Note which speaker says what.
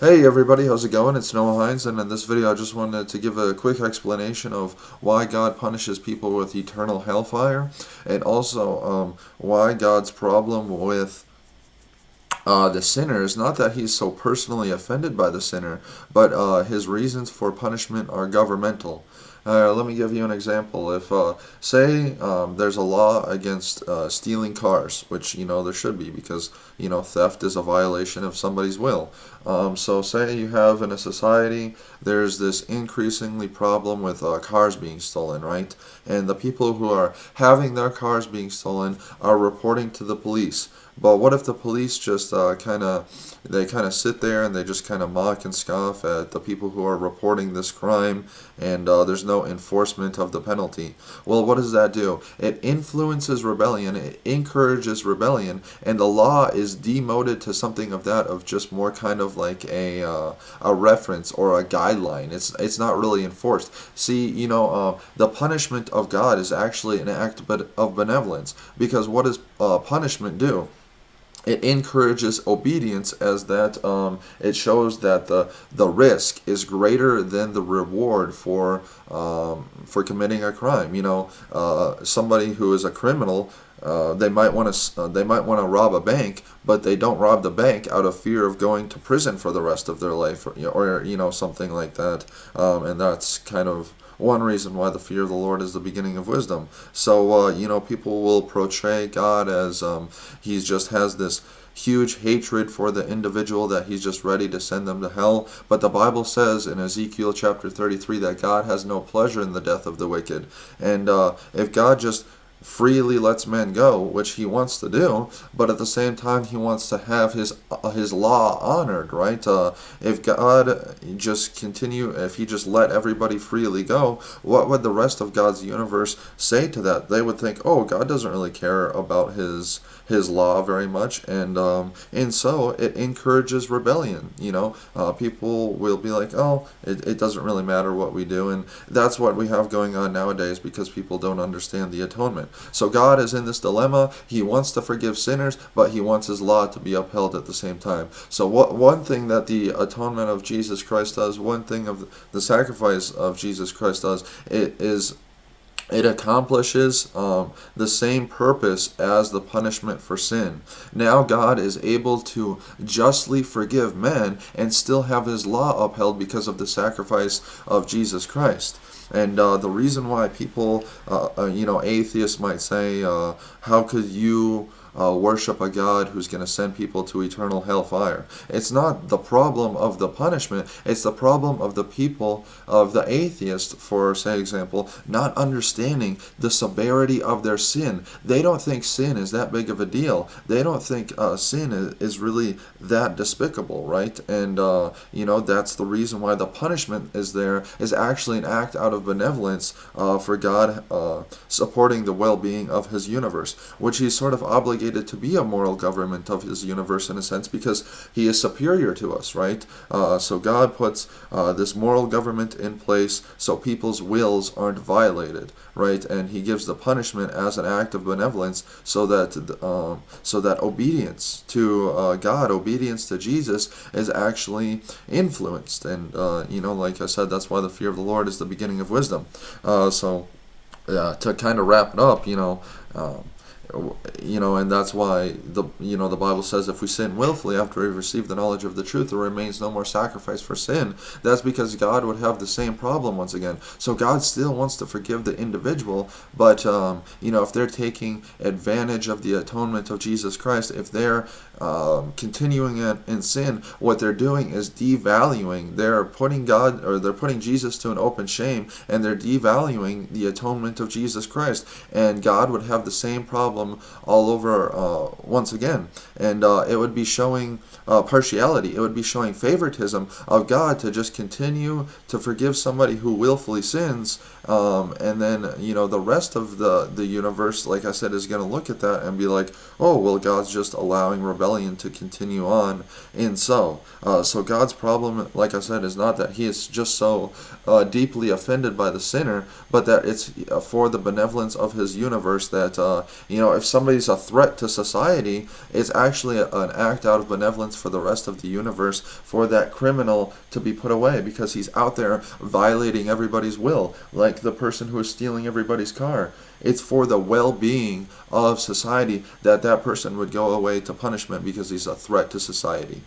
Speaker 1: Hey everybody, how's it going? It's Noah Hines, and in this video I just wanted to give a quick explanation of why God punishes people with eternal hellfire, and also why God's problem with the sinner is not that he's so personally offended by the sinner, but his reasons for punishment are governmental. Let me give you an example. If, say, there's a law against stealing cars, which, there should be because, theft is a violation of somebody's will. So say you have in a society, there's this increasingly problem with cars being stolen, right? And the people who are having their cars being stolen are reporting to the police. But what if the police just kind of sit there and they just kind of mock and scoff at the people who are reporting this crime, and there's no enforcement of the penalty? Well, what does that do? It influences rebellion, it encourages rebellion, and the law is demoted to something of that of just more kind of like a reference or a guideline. It's not really enforced. See, the punishment of God is actually an act of benevolence, because what does punishment do? It encourages obedience, as that it shows that the risk is greater than the reward for committing a crime. Somebody who is a criminal, they might want to rob a bank, but they don't rob the bank out of fear of going to prison for the rest of their life, or something like that. And that's kind of one reason why the fear of the Lord is the beginning of wisdom. So, people will portray God as he just has this huge hatred for the individual, that he's just ready to send them to hell. But the Bible says in Ezekiel chapter 33 that God has no pleasure in the death of the wicked. And if God just freely lets men go, which he wants to do, but at the same time he wants to have his law honored, right? If God if he just let everybody freely go, what would the rest of God's universe say to that? They would think, oh, God doesn't really care about his law very much, and so it encourages rebellion. People will be like, oh, it doesn't really matter what we do, and that's what we have going on nowadays because people don't understand the atonement. So God is in this dilemma. He wants to forgive sinners, but he wants his law to be upheld at the same time. So one thing that the atonement of Jesus Christ does, one thing of the sacrifice of Jesus Christ does, it accomplishes the same purpose as the punishment for sin. Now God is able to justly forgive men and still have his law upheld because of the sacrifice of Jesus Christ. And the reason why people, atheists might say, how could you worship a God who's going to send people to eternal hellfire? It's not the problem of the punishment, it's the problem of the people, of the atheist, for say example, not understanding the severity of their sin. They don't think sin is that big of a deal. They don't think sin is really that despicable, right? And that's the reason why the punishment is actually an act out of benevolence for God, supporting the well-being of his universe, which he's sort of obligated to be a moral government of his universe in a sense, because he is superior to us, right? So God puts this moral government in place so people's wills aren't violated, right? And he gives the punishment as an act of benevolence so that obedience to God, obedience to Jesus, is actually influenced. And like I said, that's why the fear of the Lord is the beginning of wisdom. To kind of wrap it up, and that's why the Bible says if we sin willfully after we've received the knowledge of the truth, there remains no more sacrifice for sin. That's because God would have the same problem once again. So God still wants to forgive the individual, but if they're taking advantage of the atonement of Jesus Christ, if they're continuing in sin, what they're doing is devaluing. They're putting Jesus to an open shame, and they're devaluing the atonement of Jesus Christ. And God would have the same problem all over once again, and it would be showing partiality. It would be showing favoritism of God to just continue to forgive somebody who willfully sins, and then the rest of the universe, like I said, is going to look at that and be like, oh, well, God's just allowing rebellion to continue on. And so God's problem, like I said, is not that he is just so deeply offended by the sinner, but that it's for the benevolence of his universe that if somebody's a threat to society, it's actually an act out of benevolence for the rest of the universe for that criminal to be put away because he's out there violating everybody's will, like the person who is stealing everybody's car. It's for the well-being of society that that person would go away to punishment because he's a threat to society.